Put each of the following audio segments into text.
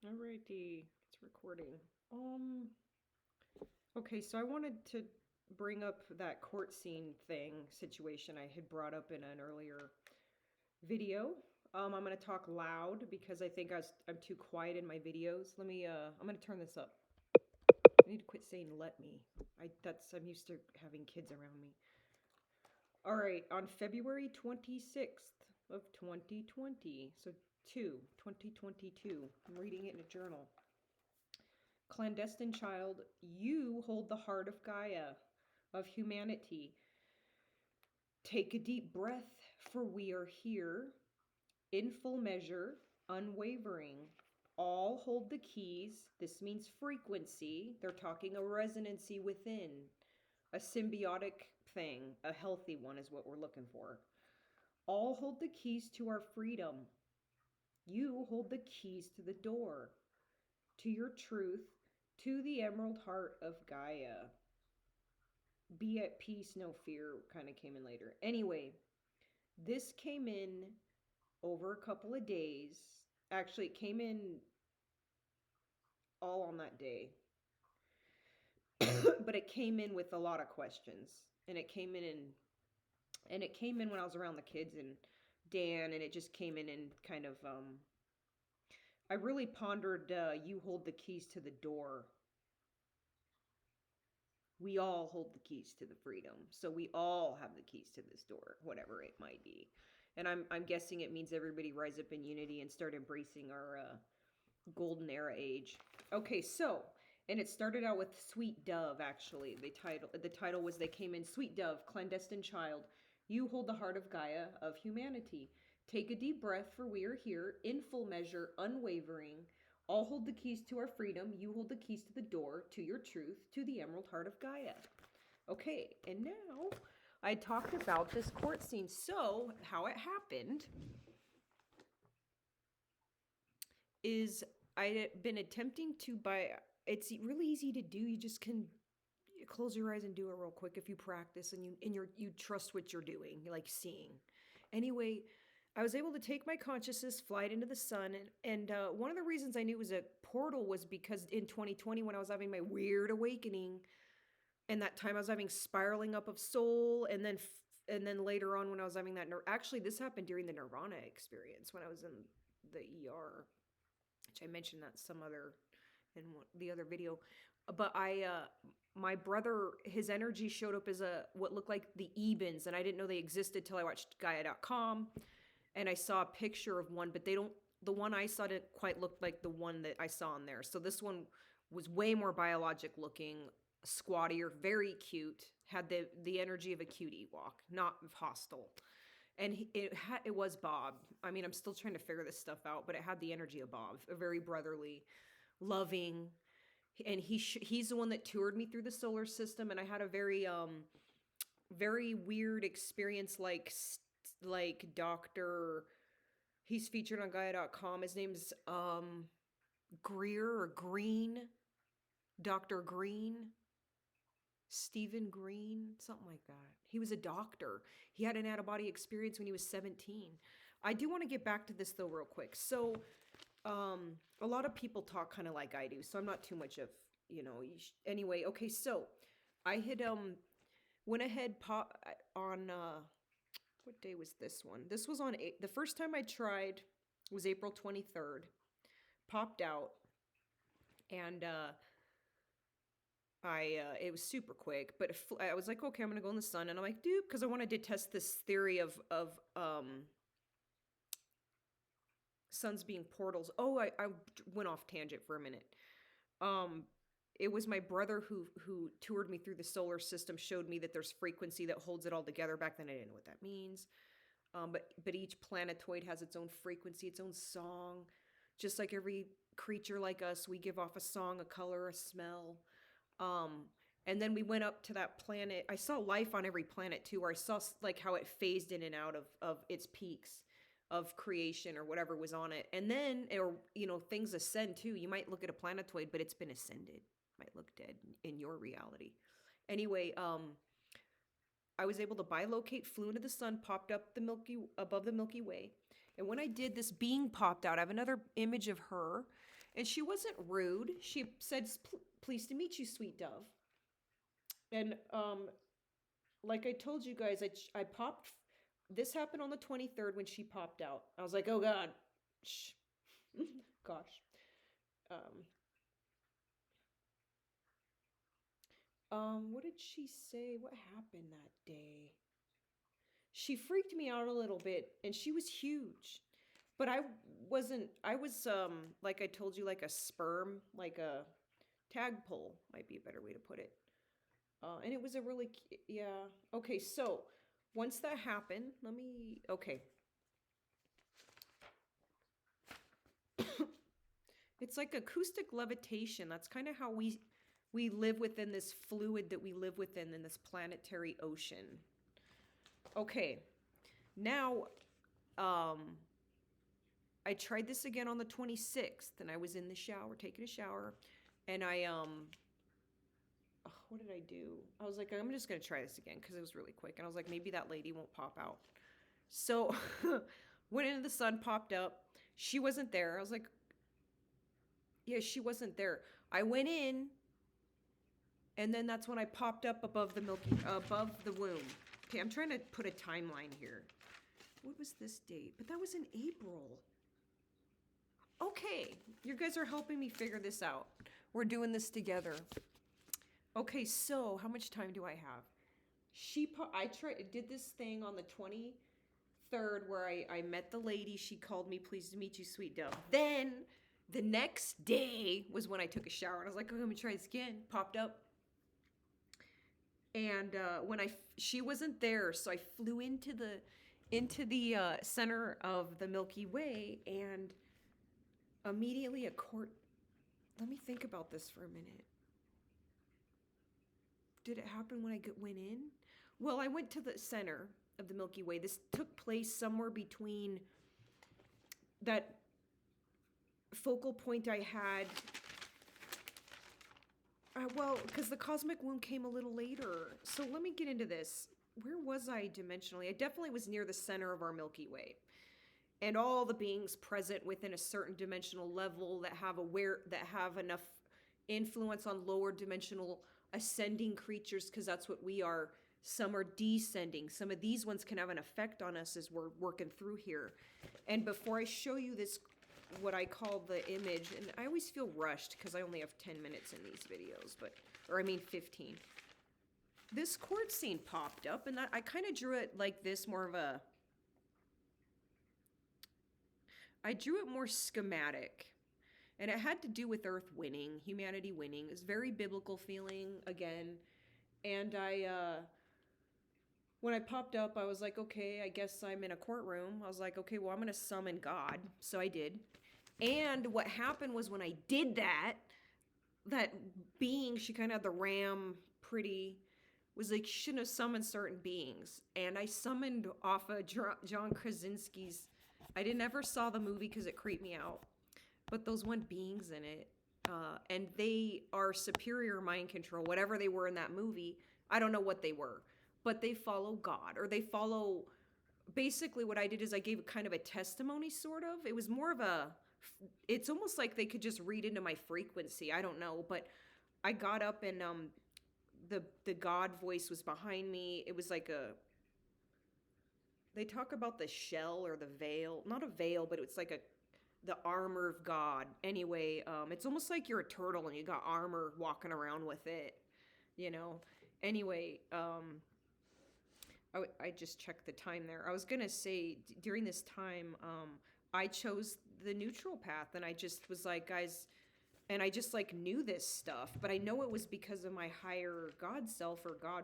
Alrighty, it's recording. Okay, so I wanted to bring up that court scene thing situation I had brought up in an earlier video. I'm gonna talk loud because I think I'm too quiet in my videos. I'm gonna turn this up. I need to quit saying "let me." I'm used to having kids around me. All right, on February 26th of 2020, so 2022. I'm reading it in a journal. Clandestine child, you hold the heart of Gaia, of humanity. Take a deep breath, for we are here, in full measure, unwavering. All hold the keys. This means frequency. They're talking a resonancy within, a symbiotic thing, a healthy one is what we're looking for. All hold the keys to our freedom. You hold the keys to the door, to your truth, to the emerald heart of Gaia. Be at peace, no fear kind of came in later. Anyway, this came in over a couple of days. Actually, it came in all on that day. But it came in with a lot of questions. And it came in when I was around the kids and Dan, and it just came in and kind of I really pondered you hold the keys to the door. We all hold the keys to the freedom. So we all have the keys to this door, whatever it might be. And I'm guessing it means everybody rise up in unity and start embracing our golden era age. Okay, so and it started out with Sweet Dove. Actually, the title was They Came in Sweet Dove, Clandestine Child. You hold the heart of Gaia, of humanity. Take a deep breath, for we are here, in full measure, unwavering. All hold the keys to our freedom. You hold the keys to the door, to your truth, to the emerald heart of Gaia. Okay, and now I talked about this court scene. So, how it happened is I had been attempting to buy. It's really easy to do. You just can close your eyes and do it real quick if you practice and you trust what you're doing, like seeing. Anyway, I was able to take my consciousness, fly it into the sun, and one of the reasons I knew it was a portal was because in 2020, when I was having my weird awakening, and that time I was having spiraling up of soul, and then later on when I was having that actually this happened during the nirvana experience when I was in the ER, which I mentioned that some other in the other video. But my brother, his energy showed up as what looked like the Ebens, and I didn't know they existed till I watched Gaia.com, and I saw a picture of one, but they don't. The one I saw didn't quite look like the one that I saw in there. So this one was way more biologic looking, squattier, very cute, had the energy of a cute Ewok, not hostile. And it was Bob. I mean, I'm still trying to figure this stuff out, but it had the energy of Bob, a very brotherly, loving, and he's the one that toured me through the solar system, and I had a very weird experience, like Dr. He's featured on Gaia.com. His name's Greer or Green, Dr. Green, Stephen Green, something like that. He was a doctor. He had an out-of-body experience when he was 17. I do want to get back to this though real quick. So a lot of people talk kind of like I do, so I'm not too much of, anyway. Okay, so I had went ahead on what day was this one? This was on the first time I tried was April 23rd. Popped out, and it was super quick, but I was like, okay, I'm gonna go in the sun, and I'm like, dude, because I wanted to test this theory of suns being portals. Oh, I went off tangent for a minute. Um, it was my brother who toured me through the solar system, showed me that there's frequency that holds it all together. Back then, I didn't know what that means. But each planetoid has its own frequency, its own song. Just like every creature like us, we give off a song, a color, a smell. And then we went up to that planet. I saw life on every planet too, where I saw like how it phased in and out of its peaks of creation or whatever was on it. And then, or things ascend too. You might look at a planetoid, but it's been ascended. Might look dead in your reality. Anyway, I was able to bilocate, flew into the sun, popped up above the Milky Way. And when I did, this being popped out. I have another image of her, And she wasn't rude. She said, "Pleased to meet you, sweet dove." And like I told you guys, I popped. This happened on the 23rd when she popped out. I was like, "Oh God, shh, gosh." Um, what did she say? What happened that day? She freaked me out a little bit, and she was huge. But I wasn't, I was, like I told you, like a sperm, like a tadpole, might be a better way to put it. And it was a really, yeah. Okay, so once that happened, okay. It's like acoustic levitation. That's kind of how we live within this fluid that we live within in this planetary ocean. Okay, now, I tried this again on the 26th, and I was in the shower, taking a shower, and what did I do? I was like, I'm just going to try this again because it was really quick. And I was like, maybe that lady won't pop out. So went into the sun, popped up. She wasn't there. I was like, yeah, she wasn't there. I went in, and then that's when I popped up above the womb. Okay, I'm trying to put a timeline here. What was this date? But that was in April. Okay, you guys are helping me figure this out. We're doing this together. Okay, so how much time do I have? I did this thing on the 23rd where I met the lady. She called me, "Pleased to meet you, sweet dove." Then the next day was when I took a shower, and I was like, "Oh, let me try this again." Popped up, and she wasn't there, so I flew into the center of the Milky Way, and immediately let me think about this for a minute. Did it happen when I went in? Well, I went to the center of the Milky Way. This took place somewhere between that focal point I had. Well, because the cosmic womb came a little later. So let me get into this. Where was I dimensionally? I definitely was near the center of our Milky Way. And all the beings present within a certain dimensional level that have enough influence on lower dimensional ascending creatures, because that's what we are. Some are descending. Some of these ones can have an effect on us as we're working through here. And before I show you this, what I call the image, and I always feel rushed because I only have 10 minutes in these videos, 15. This quartz scene popped up, and I kind of drew it like this, I drew it more schematic. And it had to do with Earth winning, humanity winning. It's very biblical feeling again. And when I popped up, I was like, okay, I guess I'm in a courtroom. I was like, okay, well, I'm going to summon God. So I did. And what happened was when I did that being, she kind of had the ram was like, she shouldn't have summoned certain beings. And I summoned off of John Krasinski's. I never saw the movie because it creeped me out. But those one beings in it, and they are superior mind control, whatever they were in that movie. I don't know what they were, but they follow God, or they follow, basically what I did is I gave kind of a testimony, sort of. It was more of it's almost like they could just read into my frequency. I don't know, but I got up, and the God voice was behind me. It was like they talk about the shell or the veil, not a veil, but it's like the armor of God. Anyway, it's almost like you're a turtle and you got armor walking around with it, you know? Anyway, I just checked the time there. I was going to say, during this time, I chose the neutral path, and I just was like, guys, and I just like knew this stuff, but I know it was because of my higher God self, or God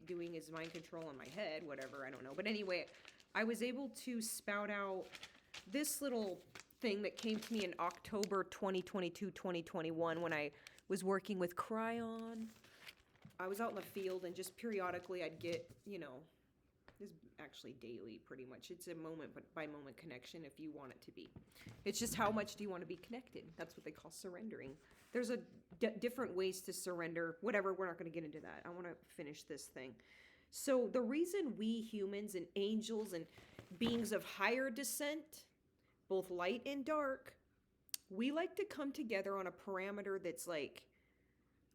doing his mind control in my head, whatever, I don't know. But anyway, I was able to spout out this little thing that came to me in October 2022, 2021, when I was working with Cryon. I was out in the field, and just periodically I'd get, this is actually daily pretty much. It's a moment by moment connection if you want it to be. It's just how much do you want to be connected? That's what they call surrendering. There's different ways to surrender. Whatever, we're not going to get into that. I want to finish this thing. So the reason we humans and angels and beings of higher descent, both light and dark, We like to come together on a parameter that's like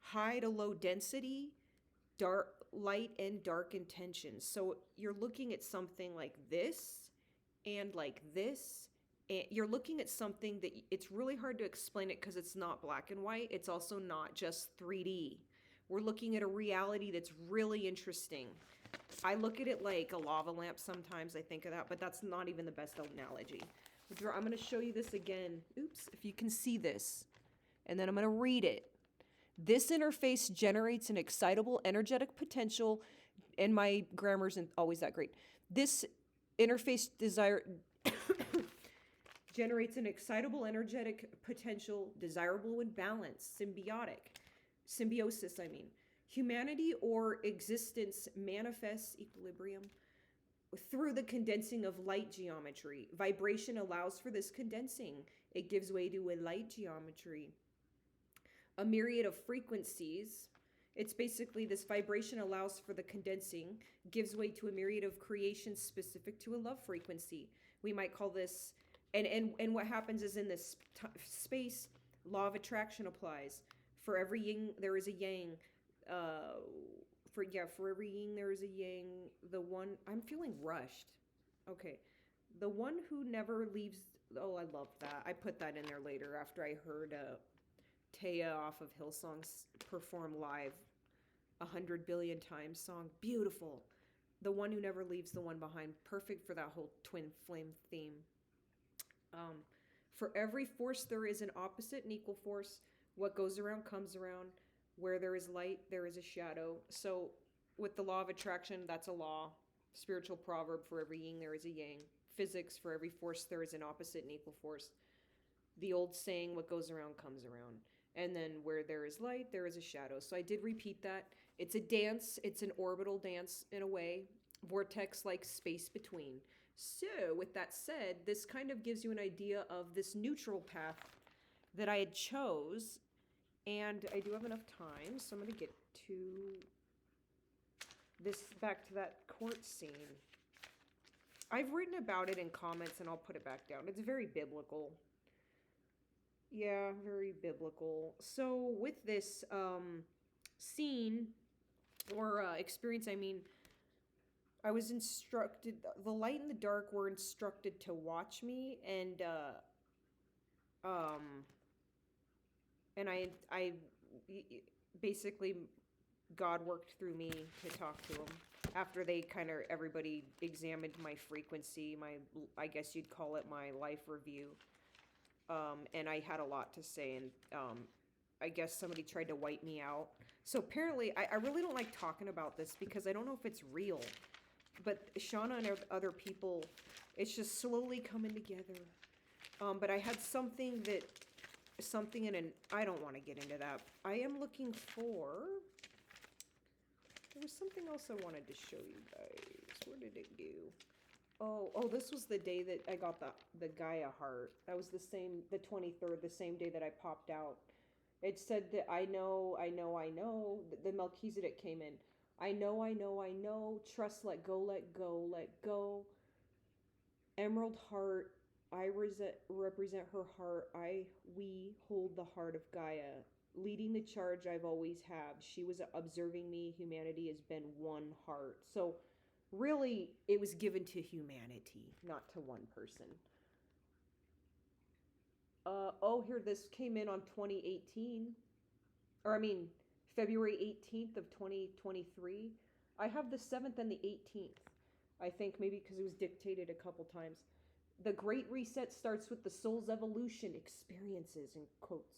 high to low density, dark, light and dark intentions. So you're looking at something like this and like this. And you're looking at something that it's really hard to explain it because it's not black and white. It's also not just 3D. We're looking at a reality that's really interesting. I look at it like a lava lamp sometimes. I think of that, but that's not even the best analogy. I'm going to show you this again. Oops, if you can see this. And then I'm going to read it. This interface generates an excitable energetic potential, and my grammar isn't always that great. This interface generates an excitable energetic potential, desirable when balanced, symbiosis, I mean. Humanity or existence manifests equilibrium through the condensing of light geometry. Vibration allows for this condensing. It gives way to a light geometry. A myriad of frequencies. It's basically this vibration allows for the condensing, gives way to a myriad of creations specific to a love frequency. We might call this, and what happens is in this space, law of attraction applies. For every yin, there is a yang. For every yin, there is a yang. The one, I'm feeling rushed. Okay. The one who never leaves, oh, I love that. I put that in there later after I heard Taya off of Hillsong's perform live 100 billion times song. Beautiful. The one who never leaves the one behind. Perfect for that whole twin flame theme. For every force, there is an opposite and equal force. What goes around comes around. Where there is light, there is a shadow. So with the law of attraction, that's a law. Spiritual proverb, for every yin, there is a yang. Physics, for every force, there is an opposite and equal force. The old saying, what goes around comes around. And then where there is light, there is a shadow. So I did repeat that. It's a dance. It's an orbital dance in a way. Vortex like space between. So with that said, this kind of gives you an idea of this neutral path that I had chose. And I do have enough time, so I'm going to get to this, back to that court scene. I've written about it in comments, and I'll put it back down. It's very biblical. Yeah, very biblical. So with this scene, or experience, I mean, I was instructed, the light and the dark were instructed to watch me, and I basically, God worked through me to talk to him after they kind of, everybody examined my frequency, I guess you'd call it my life review. And I had a lot to say, and I guess somebody tried to wipe me out. So apparently, I really don't like talking about this because I don't know if it's real. But Shauna and other people, it's just slowly coming together. But I had something in an, I don't want to get into that. I am looking for, there was something else I wanted to show you guys. Where did it go? Oh, this was the day that I got the Gaia heart. That was the 23rd, the same day that I popped out. It said that I know, the Melchizedek came in. I know, trust, let go. Emerald heart, I represent her heart. We hold the heart of Gaia. Leading the charge I've always had. She was observing me. Humanity has been one heart. So really, it was given to humanity, not to one person. Here, this came in on 2018. February 18th of 2023. I have the 7th and the 18th. I think maybe because it was dictated a couple times. The Great Reset starts with the soul's evolution experiences, in quotes,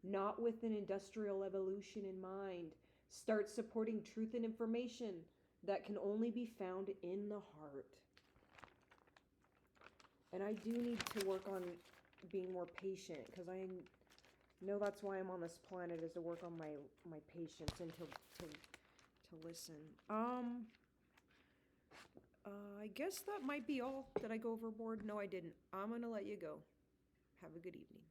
not with an industrial evolution in mind. Start supporting truth and information that can only be found in the heart. And I do need to work on being more patient, because I know that's why I'm on this planet, is to work on my patience and to listen. I guess that might be all. Did I go overboard? No, I didn't. I'm gonna let you go. Have a good evening.